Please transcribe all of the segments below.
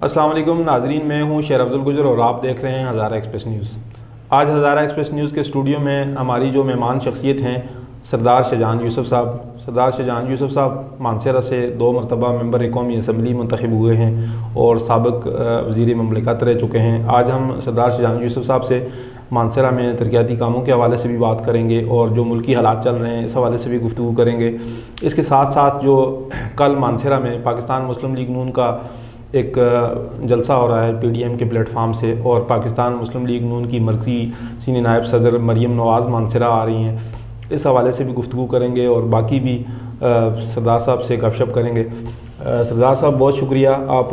अस्सलाम वालेकुम नाजरीन, मैं हूं शेर अफजल गुजर और आप देख रहे हैं हज़ारा एक्सप्रेस न्यूज़। आज हज़ारा एक्सप्रेस न्यूज़ के स्टूडियो में हमारी जो मेहमान शख्सियत हैं सरदार शाहजहान यूसुफ साहब। सरदार शाहजहान यूसुफ साहब मानसरा से 2 मरतबा मेंबर कौमी असम्बली मुंतखब हुए हैं और साबिक़ वज़ीर ममलिकत रह चुके हैं। आज हम सरदार शाहजहान यूसुफ साहब से मानसरा में तरक्याती कामों के हवाले से भी बात करेंगे और जो मुल्की हालात चल रहे हैं इस हवाले से भी गुफ्तगू करेंगे। इसके साथ साथ जो कल मानसरा में पाकिस्तान मुस्लिम लीग नून का एक जलसा हो रहा है PDM के प्लेटफार्म से, और पाकिस्तान मुस्लिम लीग नून की मरकज़ी सीनियर नायब सदर मरियम नवाज़ मानसरा आ रही हैं, इस हवाले से भी गुफ्तगू करेंगे और बाकी भी सरदार साहब से गपशप करेंगे। सरदार साहब बहुत शुक्रिया, आप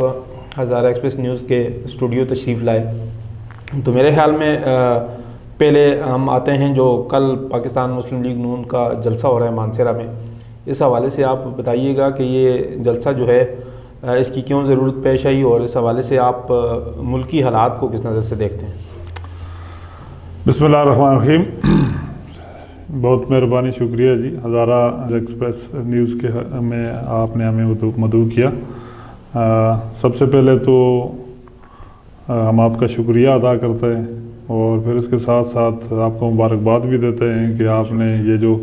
हज़ारा एक्सप्रेस न्यूज़ के स्टूडियो तशरीफ़ लाए। तो मेरे ख्याल में पहले हम आते हैं जो कल पाकिस्तान मुस्लिम लीग नून का जलसा हो रहा है मानसरा में, इस हवाले से आप बताइएगा कि ये जलसा जो है इसकी क्यों ज़रूरत पेश आई और इस हवाले से आप मुल्की हालात को किस नज़र से देखते हैं। बिस्मिल्लाहिर्रहमानिर्रहीम। बहुत मेहरबानी, शुक्रिया जी। हज़ारा एक्सप्रेस न्यूज़ के में आपने हमें मदऊ किया। सबसे पहले तो हम आपका शुक्रिया अदा करते हैं और फिर इसके साथ साथ आपको मुबारकबाद भी देते हैं कि आपने ये जो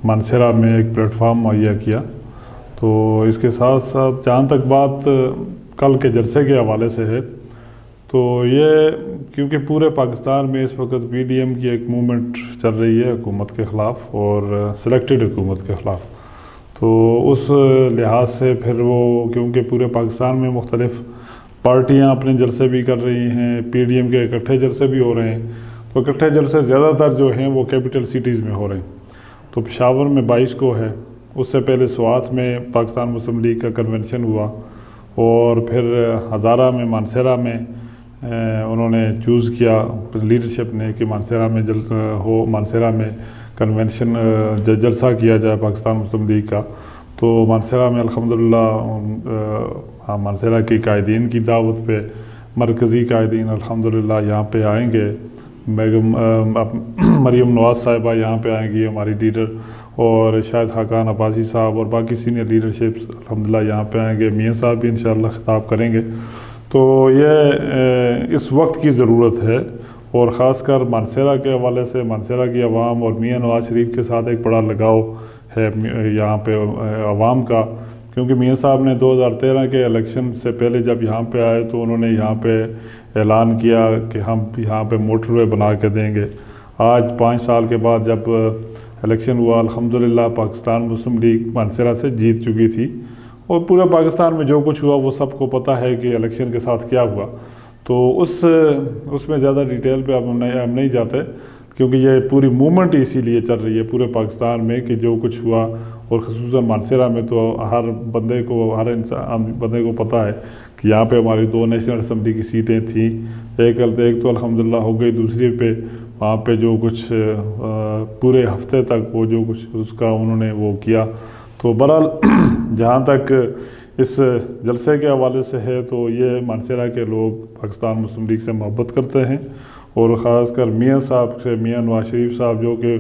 मानसरा में एक प्लेटफार्म मुहैया किया। तो इसके साथ साथ जहाँ तक बात कल के जलसे के हवाले से है, तो ये क्योंकि पूरे पाकिस्तान में इस वक्त PDM की एक मूवमेंट चल रही है हुकूमत के ख़िलाफ़ और सिलेक्टेड हुकूमत के ख़िलाफ़, तो उस लिहाज से फिर वो क्योंकि पूरे पाकिस्तान में मुख्तलिफ़ पार्टियां अपने जलसे भी कर रही हैं, PDM के इकट्ठे जलसे भी हो रहे हैं, तो इकट्ठे जलसे ज़्यादातर जो हैं वो कैपिटल सिटीज़ में हो रहे हैं। तो पेशावर में 22 को है, उससे पहले स्वात में पाकिस्तान मुस्लिम लीग का कन्वेंशन हुआ और फिर हज़ारा में मानसरा में उन्होंने चूज़ किया लीडरशिप ने कि मानसरा में मानसरा में कन्वेंशन जलसा किया जाए पाकिस्तान मुस्लिम लीग का। तो मानसरा में अल्हम्दुलिल्लाह मानसरा की कायदीन की दावत पे मरकज़ी कायदीन अल्हम्दुलिल्लाह यहाँ पे आएंगे। मरियम नवाज़ साहिबा यहाँ पे आएंगी, हमारी लीडर, और शायद खाकान अब्बासी साहब और बाकी सीनियर लीडरशिप अल्हम्दुलिल्लाह यहाँ पे आएंगे। मियाँ साहब भी इंशाअल्लाह खिताब करेंगे। तो ये इस वक्त की ज़रूरत है और ख़ासकर मानसरा के हवाले से मानसरा की आवाम और मियाँ नवाज़ शरीफ के साथ एक बड़ा लगाव है यहाँ पे आवाम का, क्योंकि मियाँ साहब ने 2013 के इलेक्शन से पहले जब यहाँ पे आए तो उन्होंने यहाँ पे ऐलान किया कि हम यहाँ पे मोटरवे बना के देंगे। आज 5 साल के बाद जब इलेक्शन हुआ, अल्हम्दुलिल्लाह पाकिस्तान मुस्लिम लीग मानसरा से जीत चुकी थी और पूरे पाकिस्तान में जो कुछ हुआ वो सबको पता है कि इलेक्शन के साथ क्या हुआ। तो उसमें ज़्यादा डिटेल पे अब हम नहीं जाते, क्योंकि ये पूरी मूवमेंट इसीलिए चल रही है पूरे पाकिस्तान में कि जो कुछ हुआ, और ख़ुसूसन मानसरा में तो हर इंसान बंदे को पता है कि यहाँ पे हमारी 2 नेशनल असम्बली की सीटें थी। एक तो अल्हम्दुलिल्लाह हो गई, दूसरी पे वहाँ पे जो कुछ पूरे हफ्ते तक वो जो कुछ उसका उन्होंने वो किया। तो बहरहाल जहाँ तक इस जलसे के हवाले से है, तो ये मानसरा के लोग पाकिस्तान मुस्लिम लीग से मोहब्बत करते हैं और ख़ासकर मियाँ साहब से, मियाँ नवाज़ शरीफ साहब, जो कि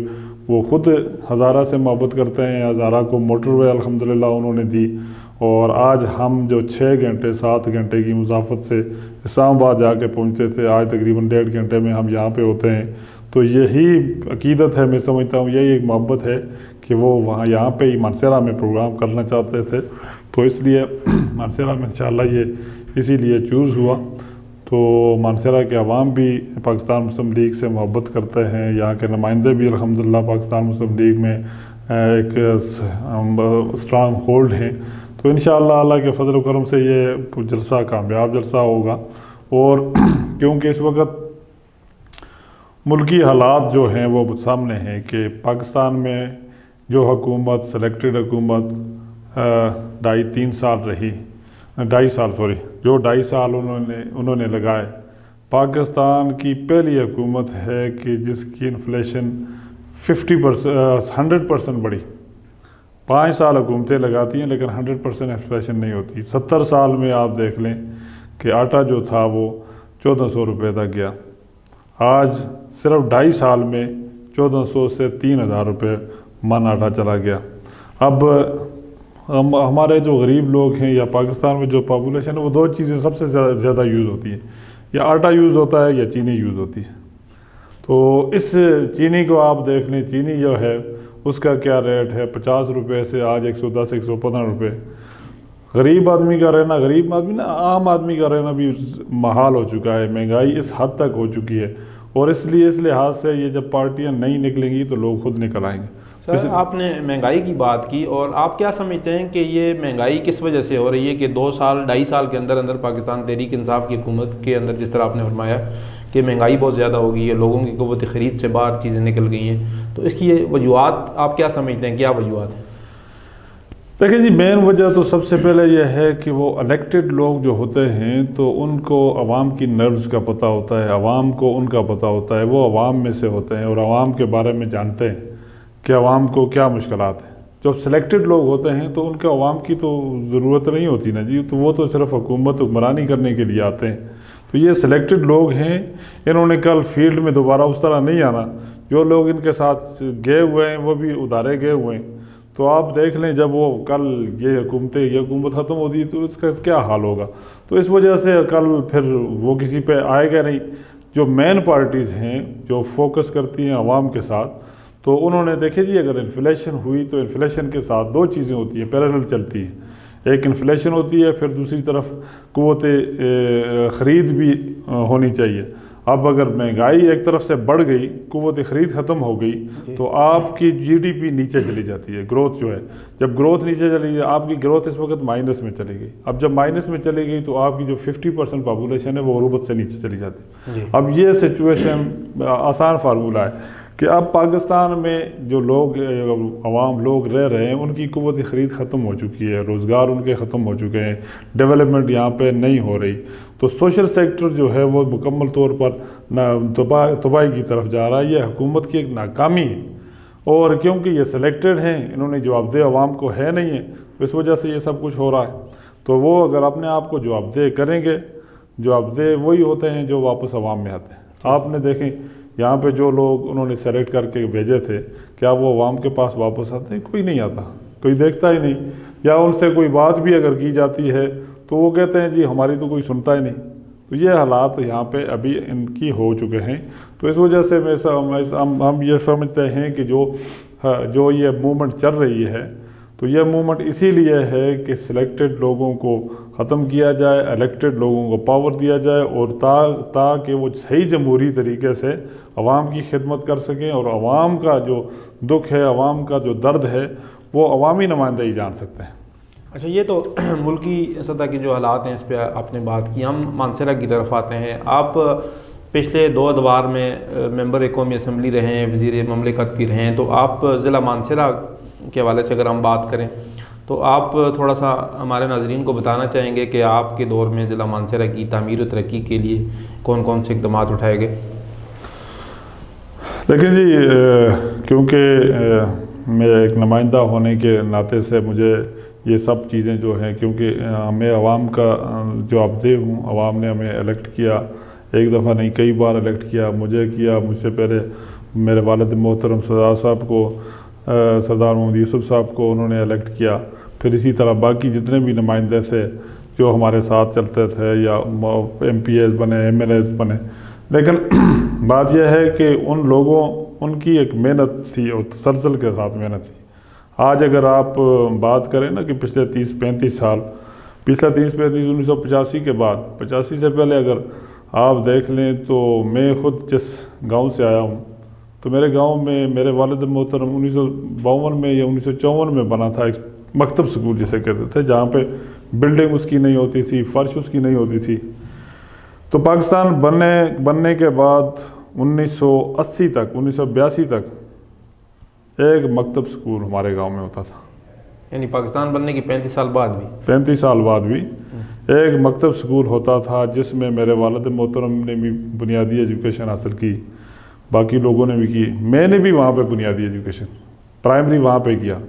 वो ख़ुद हज़ारा से मोहब्बत करते हैं। हज़ारा को मोटरवे अल्हम्दुलिल्लाह उन्होंने दी और आज हम जो 6 घंटे 7 घंटे की मुसाफत से इस्लामाबाद जाके पहुँचते थे, आज तकरीबन 1.5 घंटे में हम यहाँ पे होते हैं। तो यही अकीदत है, मैं समझता हूँ यही एक मोहब्बत है कि वो वहाँ यहाँ पे ही मानसरा में प्रोग्राम करना चाहते थे, तो इसलिए मानसरा में इंशाअल्लाह ये इसीलिए चूज़ हुआ। तो मानसरा के अवाम भी पाकिस्तान मुस्लिम लीग से मोहब्बत करते हैं, यहाँ के नुमाइंदे भी अल्हम्दुलिल्लाह पाकिस्तान मुस्लिम लीग में एक स्ट्रांग होल्ड हैं। तो इंशाअल्लाह अल्लाह के फजल करम से ये जलसा कामयाब जलसा होगा। और क्योंकि इस वक्त मुल्की हालात जो हैं वो सामने हैं कि पाकिस्तान में जो हुकूमत सिलेक्टेड हुकूमत 2.5 साल रही, 2.5 साल उन्होंने लगाए, पाकिस्तान की पहली हुकूमत है कि जिसकी इन्फ्लेशन 100% बढ़ी। 5 साल हुकूमतें लगाती हैं लेकिन 100% इन्फ्लेशन नहीं होती। 70 साल में आप देख लें कि आटा जो था वो 1400 रुपये तक गया, आज सिर्फ 2.5 साल में 1400 से 3000 रुपये मन आटा चला गया। अब हमारे जो गरीब लोग हैं या पाकिस्तान में जो पॉपुलेशन है वो दो चीज़ें सबसे ज़्यादा यूज़ होती हैं, या आटा यूज़ होता है या चीनी यूज़ होती है। तो इस चीनी को आप देख लें, चीनी जो है उसका क्या रेट है, 50 रुपये से आज 110 115 रुपये। गरीब आदमी का रहना, गरीब आदमी ना, आम आदमी का रहना भी महाल हो चुका है, महंगाई इस हद तक हो चुकी है। और इसलिए इस लिहाज से ये जब पार्टियां नहीं निकलेंगी तो लोग खुद निकल आएंगे। सर, आपने महंगाई की बात की, और आप क्या समझते हैं कि ये महंगाई किस वजह से हो रही है कि 2 साल 2.5 साल के अंदर अंदर पाकिस्तान तहरीक इंसाफ की हुकूमत के अंदर, जिस तरह आपने फरमाया कि महंगाई बहुत ज़्यादा हो गई है, लोगों की क़ुव्वत ख़रीद से बाहर चीज़ें निकल गई हैं, तो इसकी ये वजूहत आप क्या समझते हैं, क्या वजूहत हैं? देखिए जी, मेन वजह तो सबसे पहले यह है कि वो इलेक्टेड लोग जो होते हैं तो उनको अवाम की नर्व्स का पता होता है, अवाम को उनका पता होता है, वो अवाम में से होते हैं और अवाम के बारे में जानते हैं कि अवाम को क्या मुश्किलात हैं। जब सिलेक्टेड लोग होते हैं तो उनके अवाम की तो ज़रूरत नहीं होती ना जी, तो वो तो सिर्फ हुकूमत हुक्मरानी करने के लिए आते हैं। तो ये सिलेक्टेड लोग हैं, इन्होंने कल फील्ड में दोबारा उस तरह नहीं आना। जो लोग इनके साथ गए हुए हैं वो भी उधारे गए हुए हैं। तो आप देख लें, जब वो कल ये हुकूमत ख़त्म होती है तो इसका क्या हाल होगा। तो इस वजह से कल फिर वो किसी पे आएगा नहीं। जो मेन पार्टीज़ हैं जो फोकस करती हैं अवाम के साथ, तो उन्होंने देखे जी, अगर इन्फ्लेशन हुई तो इन्फ्लेशन के साथ दो चीज़ें होती हैं, पैरेलल चलती हैं। एक इन्फ्लेशन होती है, फिर दूसरी तरफ क़ुव्वत ख़रीद भी होनी चाहिए। अब अगर महंगाई एक तरफ से बढ़ गई, क़ुव्वत ख़रीद ख़त्म हो गई, तो आपकी जीडीपी नीचे चली जाती है, ग्रोथ जो है। जब ग्रोथ नीचे चली गई, आपकी ग्रोथ इस वक्त माइनस में चली गई। अब जब माइनस में चली गई तो आपकी जो 50% पॉपुलेशन है वो ग़ुरबत से नीचे चली जाती है। अब ये सिचुएशन, आसान फार्मूला है कि अब पाकिस्तान में जो लोग अवाम लोग रह रहे हैं उनकी क़ुव्वत ख़रीद ख़त्म हो चुकी है, रोज़गार उनके ख़त्म हो चुके हैं, डेवलपमेंट यहाँ पे नहीं हो रही। तो सोशल सेक्टर जो है वो मुकम्मल तौर पर तबाही की तरफ जा रहा है। ये हुकूमत की एक नाकामी है, और क्योंकि ये सिलेक्टेड हैं, इन्होंने जवाबदेह अवाम को है नहीं है, तो इस वजह से ये सब कुछ हो रहा है। तो वो अगर अपने आप को जवाबदेह करेंगे, जवाबदेह वही होते हैं जो वापस अवाम में आते हैं। आपने देखें यहाँ पे जो लोग उन्होंने सेलेक्ट करके भेजे थे, क्या वो अवाम के पास वापस आते हैं? कोई नहीं आता, कोई देखता ही नहीं। या उनसे कोई बात भी अगर की जाती है तो वो कहते हैं जी हमारी तो कोई सुनता ही नहीं। तो ये हालात यहाँ पे अभी इनकी हो चुके हैं। तो इस वजह से हम ये समझते हैं कि जो ये मूवमेंट चल रही है, तो ये मूवमेंट इसीलिए है कि सिलेक्टेड लोगों को ख़त्म किया जाए, इलेक्टेड लोगों को पावर दिया जाए, और ताकि वो सही जमहूरी तरीके से अवाम की खिदमत कर सकें, और अवाम का जो दुख है, अवाम का जो दर्द है, वो अवामी नुमाइंदे ही जान सकते हैं। अच्छा, ये तो मुल्की सतह के जो हालात हैं इस पर आपने बात की। हम मानसरा की तरफ आते हैं। आप पिछले 2 अदवार में मेंबर कौमी असम्बली रहे हैं, वज़ीर ममलिकत भी रहे हैं। तो आप ज़िला मानसरा के हवाले से अगर हम बात करें तो आप थोड़ा सा हमारे नाज़रीन को बताना चाहेंगे कि आपके दौर में ज़िला मानसरा की तामीर और तरक्की के लिए कौन कौन से इक़दाम उठाए गए? देखिए जी, क्योंकि मैं एक नुमाइंदा होने के नाते से मुझे ये सब चीज़ें जो हैं, क्योंकि मैं अवाम का जवाबदेह हूँ, अवाम ने हमें इलेक्ट किया, एक दफ़ा नहीं कई बार इलेक्ट किया, मुझसे पहले मेरे वालिद मोहतरम सरदार साहब को, सरदार मोहम्मद यूसुफ साहब को उन्होंने इलेक्ट किया। फिर इसी तरह बाकी जितने भी नुमाइंदे थे जो हमारे साथ चलते थे, या MPs बने, MLAs बने। लेकिन बात यह है कि उन लोगों, उनकी एक मेहनत थी और तसलसल के साथ मेहनत थी। आज अगर आप बात करें ना कि पिछले 30-35 साल, पिछले 30-35 1985 के बाद, 85 से पहले अगर आप देख लें, तो मैं ख़ुद जिस गांव से आया हूँ, तो मेरे गांव में मेरे वालिद मोहतरम 1952 में या 1954 में बना था एक मकतब स्कूल जिसे कहते थे, जहाँ पे बिल्डिंग उसकी नहीं होती थी, फर्श उसकी नहीं होती थी। तो पाकिस्तान बनने के बाद 1980 तक, 1982 तक एक मकतब स्कूल हमारे गांव में होता था। यानी पाकिस्तान बनने के 35 साल बाद भी 35 साल बाद भी एक मकतब स्कूल होता था, जिसमें मेरे वालिद मोहतरम ने भी बुनियादी एजुकेशन हासिल की, बाकी लोगों ने भी की। मैंने भी वहाँ पे बुनियादी एजुकेशन प्राइमरी वहाँ पे किया।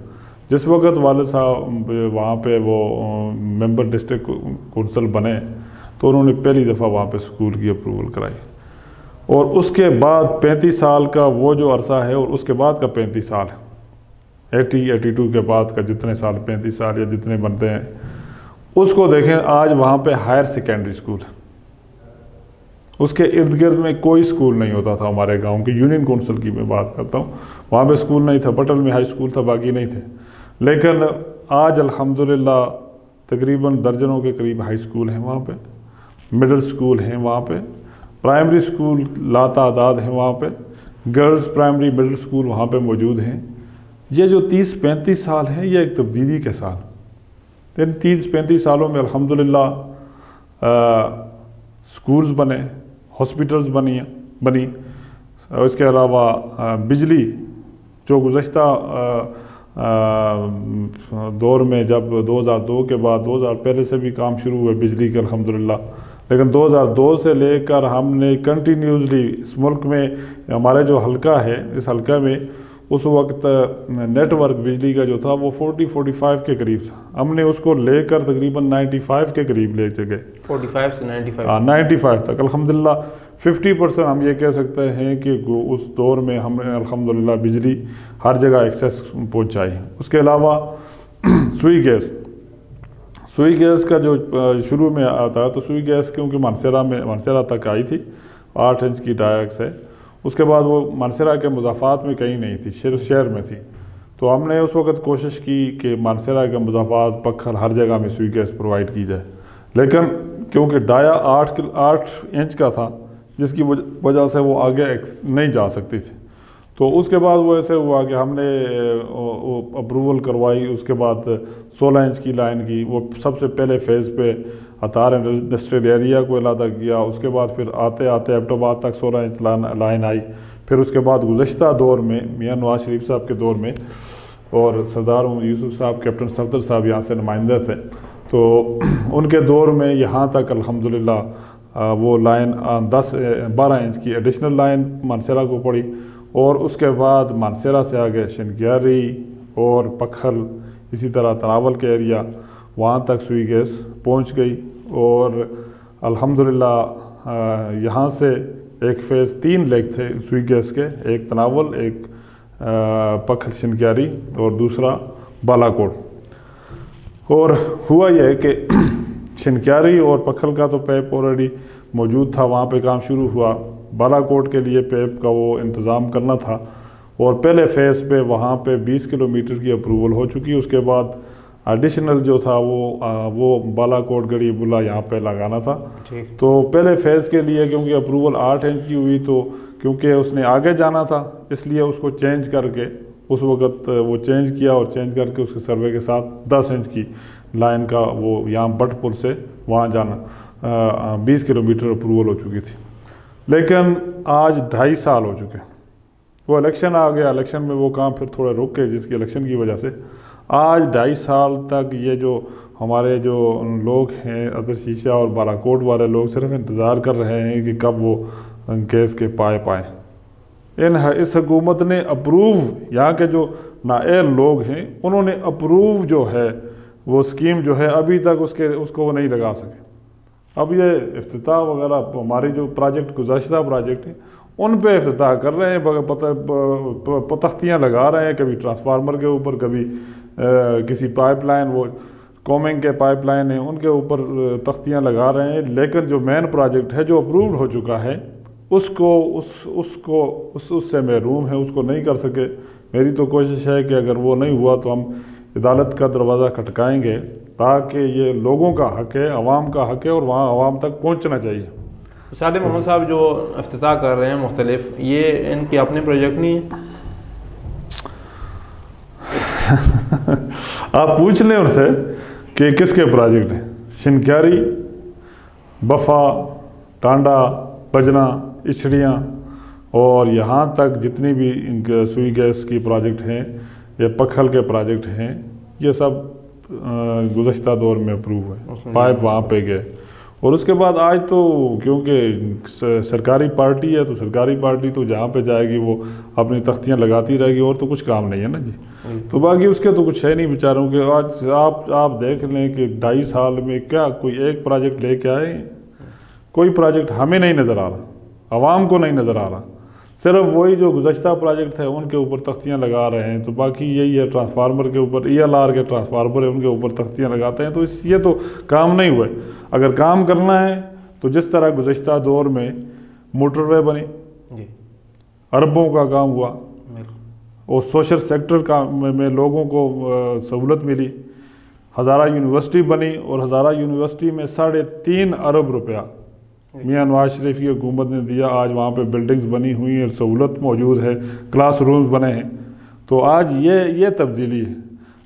जिस वक्त वालिद साहब वहाँ पे वो मेंबर डिस्ट्रिक्ट कौंसिल बने, तो उन्होंने पहली दफ़ा वहाँ पे स्कूल की अप्रूवल कराई। और उसके बाद 35 साल का वो जो अरसा है, और उसके बाद का 35 साल है, 82 के बाद का जितने साल 35 साल या जितने बनते हैं उसको देखें, आज वहाँ पे हायर सेकेंडरी स्कूल है। उसके इर्द गिर्द में कोई स्कूल नहीं होता था हमारे गांव की, यूनियन काउंसिल की मैं बात करता हूँ, वहाँ पे स्कूल नहीं था। पटल में हाई स्कूल था, बाकी नहीं थे। लेकिन आज अल्हम्दुलिल्लाह तकरीबन दर्जनों के करीब हाई स्कूल हैं वहाँ पे, मिडिल स्कूल हैं वहाँ पे, प्राइमरी स्कूल लातादाद हैं वहाँ पे, गर्ल्स प्राइमरी मिडिल स्कूल वहाँ पे मौजूद हैं। ये जो 30-35 साल हैं ये एक तब्दीली के साल। इन 30-35 सालों में अल्हम्दुलिल्लाह स्कूल्स बने, हॉस्पिटल्स बनी। इसके अलावा बिजली जो गुज़श्ता दौर में जब 2002 के बाद 2000 पहले से भी काम शुरू हुए बिजली के अल्हम्दुलिल्लाह, लेकिन 2002 से लेकर हमने कंटिन्यूसली इस मुल्क में, हमारे जो हल्का है इस हल्का में उस वक्त नेटवर्क बिजली का जो था वो 40-45 के करीब था। हमने उसको लेकर तकरीबन 95 के करीब ले गए, 45 से 95। हाँ 95 तक अल्हम्दुलिल्लाह 50% हम ये कह सकते हैं कि उस दौर में हमने अल्हम्दुलिल्लाह बिजली हर जगह एक्सेस पहुँचाई। उसके अलावा सुई गैस का जो शुरू में आता है, तो सुई गैस क्योंकि मानसरा तक आई थी, 8 इंच की डायक्स है। उसके बाद वो मानसरा के मुज़ाफ़ात में कहीं नहीं थी, सिर्फ शहर में थी। तो हमने उस वक़्त कोशिश की कि मानसरा के मुज़ाफ़ात पक्खल हर जगह में सुई गैस प्रोवाइड की जाए, लेकिन क्योंकि डाया 8 इंच का था जिसकी वजह से वो आगे नहीं जा सकती थी। तो उसके बाद वो ऐसे हुआ कि हमने अप्रूवल करवाई। उसके बाद 16 इंच की लाइन की, वो सबसे पहले फेज़ पे अतार इंडस्ट्रियल एरिया को इलादा किया। उसके बाद फिर आते आते एबटाबाद तक 16 इंच लाइन आई। फिर उसके बाद गुज़श्ता दौर में मियाँ नवाज शरीफ साहब के दौर में, और सरदार यूसुफ साहब, कैप्टन सफदर साहब यहाँ से नुमाइंदे थे, तो उनके दौर में यहाँ तक अल्हम्दुलिल्लाह वो लाइन 12 इंच की एडिशनल लाइन मानसरा को पड़ी। और उसके बाद मानसरा से आगे शनक्यारी और पक्खल, इसी तरह तनावल के एरिया, वहाँ तक सुई गैस पहुँच गई। और अल्हम्दुलिल्लाह यहाँ से एक फेज़ 3 लेग थे सुई गैस के, एक तनावल, एक पक्खल शनक्यारी और दूसरा बालाकोट। और हुआ यह कि शनक्यारी और पक्खल का तो पैप ऑलरेडी मौजूद था, वहाँ पे काम शुरू हुआ। बालाकोट के लिए पैप का वो इंतज़ाम करना था, और पहले फ़ेज़ पे वहाँ पे 20 किलोमीटर की अप्रूवल हो चुकी। उसके बाद एडिशनल जो था वो बालाकोट गड़ी बुला यहाँ पे लगाना था। तो पहले फ़ेज़ के लिए क्योंकि अप्रूवल 8 इंच की हुई, तो क्योंकि उसने आगे जाना था इसलिए उसको चेंज करके उस वक़्त वो चेंज किया, और चेंज करके उसके सर्वे के साथ 10 इंच की लाइन का वो यहाँ बटपुर से वहाँ जाना 20 किलोमीटर अप्रूवल हो चुकी थी। लेकिन आज 2.5 साल हो चुके, वो इलेक्शन आ गया, इलेक्शन में वो काम फिर थोड़ा रुक गए, जिसकी इलेक्शन की वजह से आज 2.5 साल तक ये जो हमारे जो लोग हैं अदर शीशा और बालाकोट वाले लोग सिर्फ इंतज़ार कर रहे हैं कि कब वो गैस के पाइप आएँ। इस हुकूमत ने अप्रूव, यहाँ के जो नाएल लोग हैं उन्होंने अप्रूव जो है वो स्कीम जो है अभी तक उसको वो नहीं लगा सके। अब ये इफ्तिताह वगैरह हमारी जो प्रोजेक्ट गुज़श्ता प्रोजेक्ट है उन पे इफ्तिताह कर रहे हैं, तख्तियाँ लगा रहे हैं, कभी ट्रांसफार्मर के ऊपर, कभी किसी पाइपलाइन, वो कॉमिंग के पाइपलाइन है उनके ऊपर तख्तियाँ लगा रहे हैं। लेकिन जो मेन प्रोजेक्ट है जो अप्रूव्ड हो चुका है उससे महरूम है, उसको नहीं कर सके। मेरी तो कोशिश है कि अगर वो नहीं हुआ तो हम अदालत का दरवाज़ा खटकाएंगे, ताकि ये लोगों का हक़ है, अवाम का हक़ है, और वहाँ अवाम तक पहुँचना चाहिए। सादिक मोहम्मद साहब जो इफ्तिताह कर रहे हैं मुख्तलिफ, ये इनके अपने प्रोजेक्ट नहीं है? आप पूछ लें उनसे कि किसके प्रोजेक्ट हैं। शनक्यारी, बफा, टांडा, बजना, इछड़ियाँ और यहाँ तक जितनी भी सुई गैस की प्रोजेक्ट हैं या पक्खल के प्रोजेक्ट हैं, ये सब गुज़श्ता दौर में अप्रूव है, पाइप वहाँ पे गए। और उसके बाद आज तो क्योंकि सरकारी पार्टी है, तो सरकारी पार्टी तो जहाँ पे जाएगी वो अपनी तख्तियाँ लगाती रहेगी, और तो कुछ काम नहीं है ना जी। तो बाकी उसके तो कुछ है नहीं बेचारों के। आज आप देख लें कि 2.5 साल में क्या कोई एक प्रोजेक्ट लेके आए? कोई प्रोजेक्ट हमें नहीं नज़र आ रहा, आवाम को नहीं नज़र आ रहा। सिर्फ वही जो गुज़श्ता प्रोजेक्ट थे उनके ऊपर तख्तियाँ लगा रहे हैं, तो बाकी यही है ट्रांसफार्मर के ऊपर, ELR के ट्रांसफार्मर है उनके ऊपर तख्तियाँ लगाते हैं। तो ये तो काम नहीं हुए। अगर काम करना है तो जिस तरह गुज़श्ता दौर में मोटरवे बनी, अरबों का काम हुआ, और सोशल सेक्टर का में लोगों को सहूलत मिली, हज़ारा यूनिवर्सिटी बनी और हज़ारा यूनिवर्सिटी में 3.5 अरब रुपया मियाँ नवाज शरीफ की हुकूमत ने दिया। आज वहाँ पे बिल्डिंग्स बनी हुई हैं, सहूलत मौजूद है, क्लासरूम्स बने हैं। तो आज ये तब्दीली है।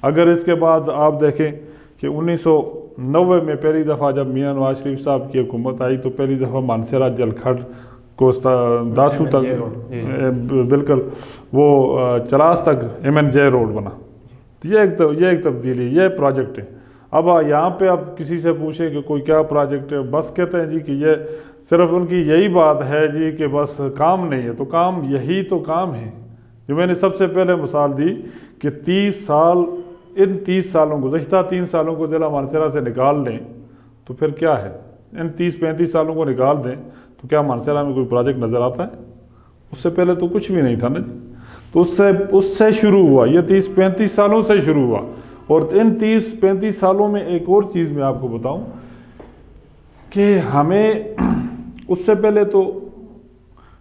अगर इसके बाद आप देखें कि 1990 में पहली दफ़ा जब मियाँ नवाज शरीफ साहब की हुकूमत आई तो पहली दफ़ा मानसरा जलखड़ को दासू तक बिल्कुल वो चलास तक MNJ रोड बना। ये एक तब्दीली, ये प्रोजेक्ट है। अब यहाँ पे अब किसी से पूछे कि कोई क्या प्रोजेक्ट है, बस कहते हैं जी कि ये सिर्फ उनकी यही बात है जी कि बस काम नहीं है। तो काम, यही तो काम है जो मैंने सबसे पहले मिसाल दी कि 30 साल, इन 30 सालों, गुज़श्ता 3 सालों को ज़िला मानसरा से निकाल दें तो फिर क्या है? इन 30-35 सालों को निकाल दें तो क्या मानसरा में कोई प्रोजेक्ट नज़र आता है? उससे पहले तो कुछ भी नहीं था ना जी। तो उससे शुरू हुआ, ये 30-35 सालों से शुरू हुआ। और इन 30-35 सालों में एक और चीज़ मैं आपको बताऊं कि हमें उससे पहले तो,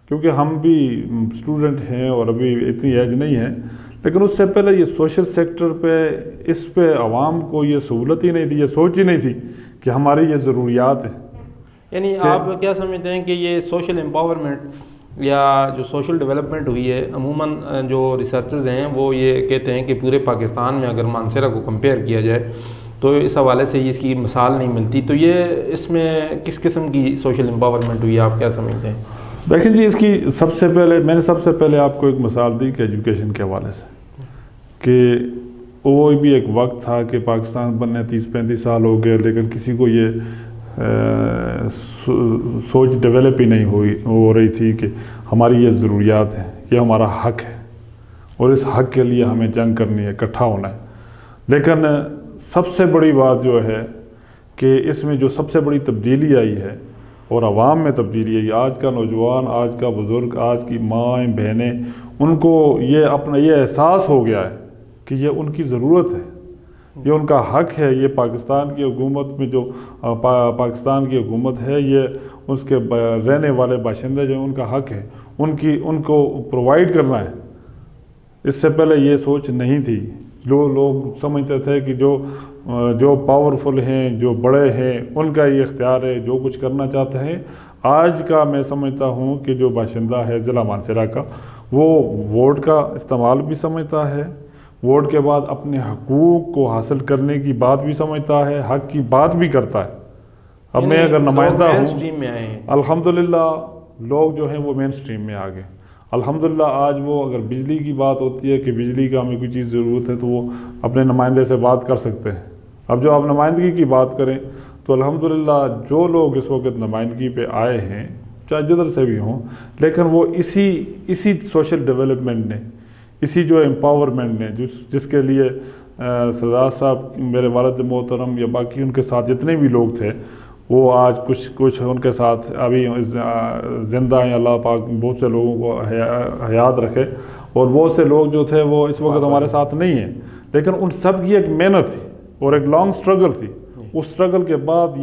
क्योंकि हम भी स्टूडेंट हैं और अभी इतनी एज नहीं है, लेकिन उससे पहले ये सोशल सेक्टर पे, इस पे आवाम को ये सहूलत ही नहीं थी, ये सोच ही नहीं थी कि हमारी ये ज़रूरियात है। यानी आप क्या समझते हैं कि ये सोशल एम्पावरमेंट या जो सोशल डेवलपमेंट हुई है, अमूमन जो रिसर्चर्स हैं वो ये कहते हैं कि पूरे पाकिस्तान में अगर मानसरा को कंपेयर किया जाए तो इस हवाले से इसकी मिसाल नहीं मिलती। तो ये इसमें किस किस्म की सोशल एम्पावरमेंट हुई है, आप क्या समझते हैं? देखें जी, इसकी मैंने सबसे पहले आपको एक मिसाल दी कि एजुकेशन के हवाले से, कि वो भी एक वक्त था कि पाकिस्तान बनने 30-35 साल हो गए, लेकिन किसी को ये सोच डेवलप ही नहीं हो रही थी कि हमारी ये ज़रूरियात है, ये हमारा हक है और इस हक के लिए हमें जंग करनी है, इकट्ठा होना है। लेकिन सबसे बड़ी बात जो है कि इसमें जो सबसे बड़ी तब्दीली आई है और आवाम में तब्दीली आई, आज का नौजवान, आज का बुज़ुर्ग, आज की माएँ बहनें, उनको ये अपना ये एहसास हो गया है कि ये उनकी ज़रूरत है, ये उनका हक है। ये पाकिस्तान की हुकूमत में जो पाकिस्तान की हुकूमत है, ये उसके रहने वाले बाशिंदे जो उनका हक है, उनको प्रोवाइड करना है। इससे पहले ये सोच नहीं थी। जो लोग समझते थे कि जो पावरफुल हैं, जो बड़े हैं, उनका ये इख्तियार है, जो कुछ करना चाहते हैं। आज का मैं समझता हूँ कि जो बाशिंदा है ज़िला मानसरा का, वो वोट का इस्तेमाल भी समझता है, वोट के बाद अपने हकूक़ को हासिल करने की बात भी समझता है, हक की बात भी करता है। अब मैं अगर नुमाइंदा हूँ, अल्हम्दुलिल्लाह लोग जो हैं वो मेन स्ट्रीम में आ गए। अल्हम्दुलिल्लाह आज वो अगर बिजली की बात होती है कि बिजली का हमें कोई चीज़ ज़रूरत है तो वो अपने नुमाइंदे से बात कर सकते हैं। अब जो आप नुमाइंदगी की बात करें तो अल्हम्दुलिल्लाह जो लोग इस वक्त नुमाइंदगी पे आए हैं, चाहे जिधर से भी हों, लेकिन वो इसी सोशल डेवलपमेंट ने, इसी जो एम्पावरमेंट ने, जिसके लिए सरदार साहब, मेरे वालिद मोहतरम या बाकी उनके साथ जितने भी लोग थे, वो आज कुछ उनके साथ अभी ज़िंदा हैं। अल्लाह पाक बहुत से लोगों को हयात रखे, और बहुत से लोग जो थे वो इस वक्त हमारे साथ नहीं हैं, लेकिन उन सब की एक मेहनत थी और एक लॉन्ग स्ट्रगल थी। उस स्ट्रगल के बाद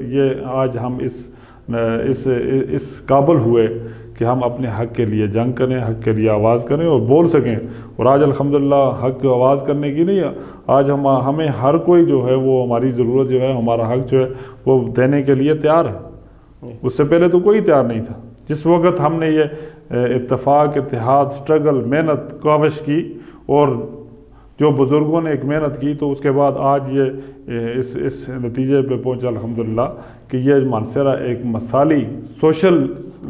ये आज हम इस काबिल हुए कि हम अपने हक़ के लिए जंग करें, हक़ के लिए आवाज़ करें और बोल सकें। और आज अल्हम्दुलिल्लाह हक़ की आवाज़ करने की नहीं, आज हमें हर कोई जो है वो हमारी ज़रूरत जो है, हमारा हक़ जो है वो देने के लिए तैयार है। उससे पहले तो कोई तैयार नहीं था। जिस वक्त हमने ये इत्तेफाक, इत्तेहाद, स्ट्रगल, मेहनत, काविश की और जो बुज़ुर्गों ने एक मेहनत की, तो उसके बाद आज ये इस नतीजे पे पहुंचा अल्हम्दुलिल्लाह कि ये मानसरा एक मिसाली, सोशल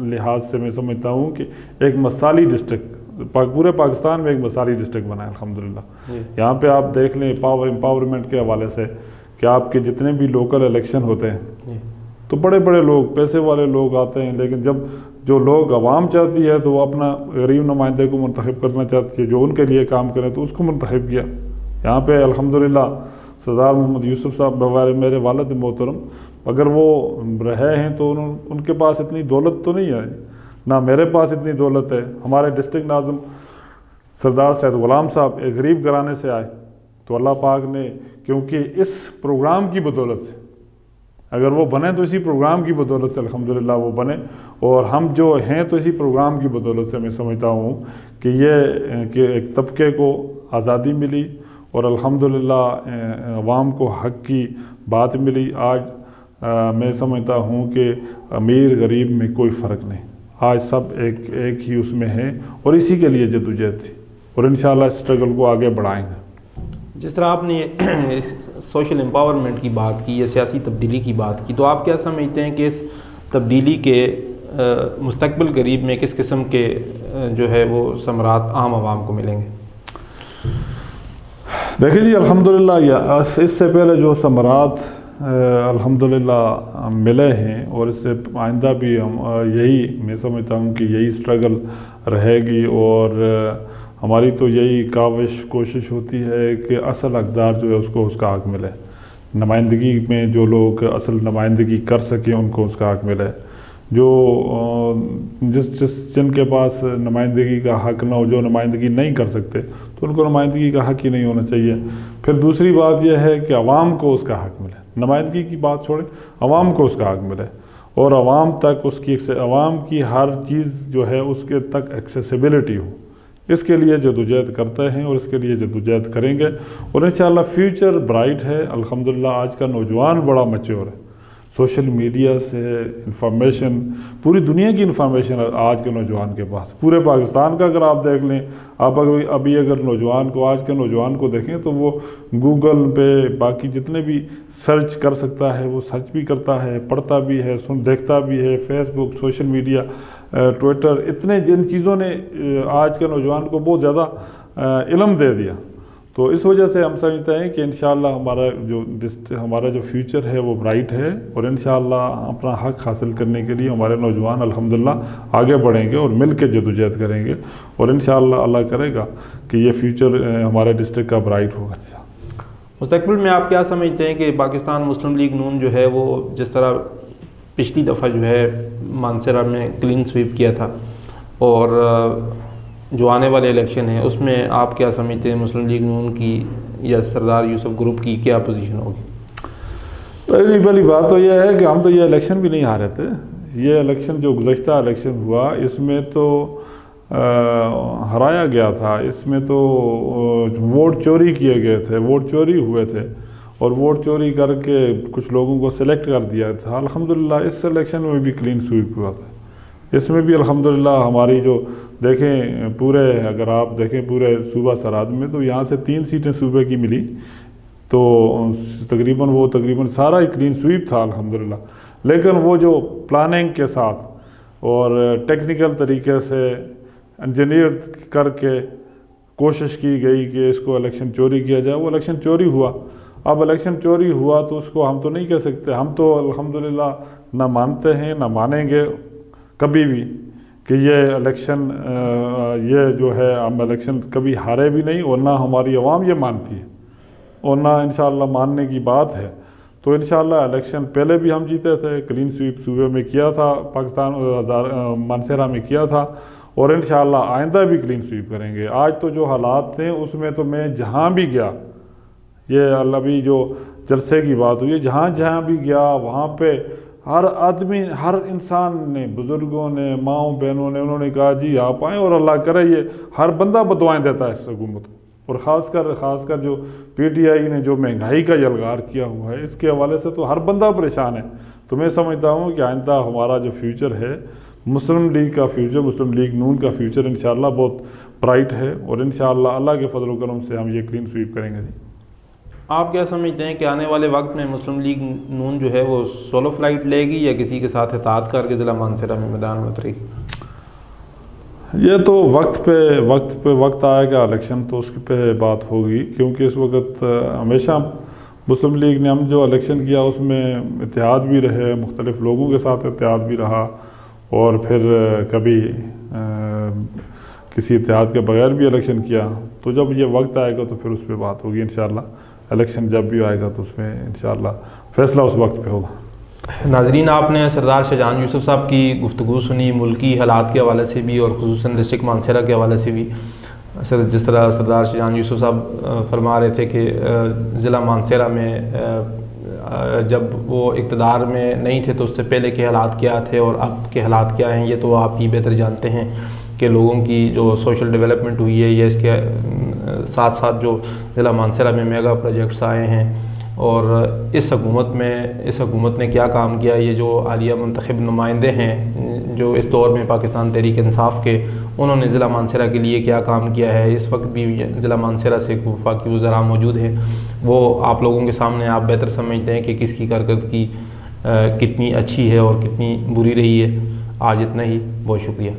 लिहाज से मैं समझता हूँ कि एक मिसाली डिस्ट्रिक्ट, पूरे पाकिस्तान में एक मिसाली डिस्ट्रिक्ट बना है अल्हम्दुलिल्लाह। यहाँ पे आप देख लें एम्पावरमेंट के हवाले से कि आपके जितने भी लोकल इलेक्शन होते हैं तो बड़े बड़े लोग, पैसे वाले लोग आते हैं, लेकिन जब जो लोग आवाम चाहती है तो वो अपना गरीब नुमाइंदे को मुंतखब करना चाहती है जो उनके लिए काम करें, तो उसको मुंतखब किया। यहाँ पे अल्हम्दुलिल्लाह सरदार मोहम्मद यूसुफ साहब मेरे वालिद मोहतरम, अगर वो रहे हैं तो उनके पास इतनी दौलत तो नहीं है, ना मेरे पास इतनी दौलत है। हमारे डिस्ट्रिक्ट नाज़िम सरदार सैयद ग़ुलाम साहब एक गरीब घराने से आए, तो अल्लाह पाक ने, क्योंकि इस प्रोग्राम की बदौलत से अगर वो बने तो इसी प्रोग्राम की बदौलत से अल्हम्दुलिल्लाह वो बने, और हम जो हैं तो इसी प्रोग्राम की बदौलत से मैं समझता हूँ कि एक तबके को आज़ादी मिली और अल्हम्दुलिल्लाह अवाम को हक़ की बात मिली। आज मैं समझता हूँ कि अमीर गरीब में कोई फ़र्क नहीं, आज सब एक ही उसमें हैं और इसी के लिए जद्दोजहद थी, और इंशाअल्लाह स्ट्रगल को आगे बढ़ाएंगे। जिस तरह आपने सोशल एम्पावरमेंट की बात की या सियासी तब्दीली की बात की, तो आप क्या समझते हैं कि इस तब्दीली के मुस्तकबिल करीब में किस किस्म के जो है वो समरात आम आवाम को मिलेंगे? देखिए जी, अल्हम्दुलिल्लाह इससे पहले जो समरात अल्हम्दुलिल्लाह मिले हैं, और इससे आइंदा भी हम यही, मैं समझता हूँ कि यही स्ट्रगल रहेगी, और हमारी तो यही कोशिश होती है कि असल हकदार जो है उसको उसका हक़ मिले, नुमाइंदगी में जो लोग असल नुमाइंदगी कर सकें उनको उसका हक़ मिले, जो जिनके पास नुमाइंदगी का हक़ ना हो, जो नुमाइंदगी नहीं कर सकते, तो उनको नुमाइंदगी का हक़ ही नहीं होना चाहिए। फिर दूसरी बात यह है कि आवाम को उसका हक़ मिले, नुमाइंदगी की बात छोड़ें, आवाम को उसका हक़ मिले, और आवाम तक आवाम की हर चीज़ जो है उसके तक एक्सेसिबिलिटी हो। इसके लिए जद्दोजहद करते हैं और इसके लिए जद्दोजहद करेंगे, और इंशाअल्लाह फ्यूचर ब्राइट है। अल्हम्दुलिल्लाह आज का नौजवान बड़ा मैच्योर है, सोशल मीडिया से इंफॉर्मेशन, पूरी दुनिया की इंफॉर्मेशन आज के नौजवान के पास, पूरे पाकिस्तान का अगर आप देख लें, आप अभी अगर आज के नौजवान को देखें तो वो गूगल पे बाकी जितने भी सर्च कर सकता है वो सर्च भी करता है, पढ़ता भी है, देखता भी है, फेसबुक, सोशल मीडिया, ट्विटर, इतने जिन चीज़ों ने आज के नौजवान को बहुत ज़्यादा इल्म दे दिया। तो इस वजह से हम समझते हैं कि इंशाअल्लाह हमारा जो फ्यूचर है वो ब्राइट है, और इंशाअल्लाह अपना हक़ हासिल करने के लिए हमारे नौजवान अल्हम्दुलिल्लाह आगे बढ़ेंगे और मिल के जद्दोजहद करेंगे, और इंशाअल्लाह अल्लाह करेगा कि ये फ्यूचर हमारे डिस्ट्रिक्ट का ब्राइट होगा। मुस्तकबिल में आप क्या समझते हैं कि पाकिस्तान मुस्लिम लीग नून जो है वो जिस तरह पिछली दफ़ा जो है मानसरा में क्लीन स्वीप किया था, और जो आने वाले इलेक्शन है उसमें आप क्या समझते हैं मुस्लिम लीग नून की या सरदार यूसुफ ग्रुप की क्या पोजीशन होगी? पहली बात तो यह है कि हम तो ये इलेक्शन भी नहीं हारे थे। ये इलेक्शन जो गुज़श्ता इलेक्शन हुआ इसमें तो हराया गया था, इसमें तो वोट चोरी किए गए थे, वोट चोरी हुए थे, और वोट चोरी करके कुछ लोगों को सिलेक्ट कर दिया था। अल्हम्दुलिल्लाह इस इलेक्शन में भी क्लीन स्वीप हुआ था, इसमें भी अल्हम्दुलिल्लाह हमारी जो देखें पूरे, अगर आप देखें पूरे सूबा सराद में, तो यहाँ से 3 सीटें सूबे की मिली, तो तकरीबन सारा ही क्लीन स्वीप था अल्हम्दुलिल्लाह। लेकिन वो जो प्लानिंग के साथ और टेक्निकल तरीके से इंजीनियर करके कोशिश की गई कि इसको इलेक्शन चोरी किया जाए, वो इलेक्शन चोरी हुआ। अब इलेक्शन चोरी हुआ तो उसको हम तो नहीं कह सकते, हम तो अल्हम्दुलिल्लाह ना मानते हैं ना मानेंगे कभी भी कि ये इलेक्शन ये जो है, हम इलेक्शन कभी हारे भी नहीं, और ना हमारी आवाम ये मानती है, और ना इंशाअल्लाह मानने की बात है। तो इंशाअल्लाह इलेक्शन पहले भी हम जीते थे, क्लीन स्वीप सूबे में किया था, पाकिस्तान मानसरा में किया था, और इंशाअल्लाह आइंदा भी क्लीन स्वीप करेंगे। आज तो जो हालात थे उसमें तो मैं जहाँ भी गया, ये अभी जो जलसे की बात हुई है, जहाँ भी गया वहाँ पे हर आदमी, हर इंसान ने, बुज़ुर्गों ने, माओ बहनों ने, उन्होंने कहा जी आप आएँ, और अल्लाह करे ये हर बंदा बदुआएं देता है इस हुकूमत को, और ख़ासकर जो PTI ने जो महंगाई का यलगार किया हुआ है इसके हवाले से तो हर बंदा परेशान है। तो मैं समझता हूँ कि आइंदा हमारा जो फ्यूचर है, मुस्लिम लीग का फ्यूचर, मुस्लिम लीग नून का फ्यूचर इंशाअल्लाह बहुत ब्राइट है, और इंशाअल्लाह अल्लाह के फजल व करम से हम ये क्लीन स्वीप करेंगे। आप क्या समझते हैं कि आने वाले वक्त में मुस्लिम लीग नून जो है वो सोलो फ्लाइट लेगी या किसी के साथ इत्तेहाद करके ज़िला मानसरा में मैदान में उतरेगी? ये तो वक्त आएगा इलेक्शन तो उसके पे बात होगी, क्योंकि इस वक्त हमेशा मुस्लिम लीग ने हम जो इलेक्शन किया उसमें इत्तेहाद भी रहे, मुख्तलिफ़ लोगों के साथ इत्तेहाद भी रहा, और फिर कभी किसी इत्तेहाद के बगैर भी इलेक्शन किया। तो जब ये वक्त आएगा तो फिर उस पर बात होगी इंशाअल्लाह। इलेक्शन जब भी आएगा तो उसमें इंशाअल्लाह फ़ैसला उस वक्त पे होगा। नाजरीन, आपने सरदार शाहजहां यूसुफ साहब की गुफ्तगू सुनी, मुल्की हालात के हवाले से भी और खुसूसन डिस्ट्रिक्ट मानसरा के हवाले से भी। सर, जिस तरह सरदार शाहजहां यूसुफ साहब फरमा रहे थे कि ज़िला मानसरा में जब वो इक़्तिदार में नहीं थे तो उससे पहले के हालात क्या थे और अब के हालात क्या हैं, ये तो आप ही बेहतर जानते हैं कि लोगों की जो सोशल डेवलपमेंट हुई है, या इसके साथ साथ जो ज़िला मानसरा में मेगा प्रोजेक्ट्स आए हैं और इस हुकूमत ने क्या काम किया। ये जो हालिया मुंतखब नुमाइंदे हैं जो इस दौर में पाकिस्तान तहरीक इंसाफ के, उन्होंने ज़िला मानसरा के लिए क्या काम किया है। इस वक्त भी ज़िला मानसरा से वफाकी वज़रा मौजूद है, वो आप लोगों के सामने आप बेहतर समझते हैं कि किसकी कारकर्दगी कितनी अच्छी है और कितनी बुरी रही है। आज इतना ही, बहुत शुक्रिया।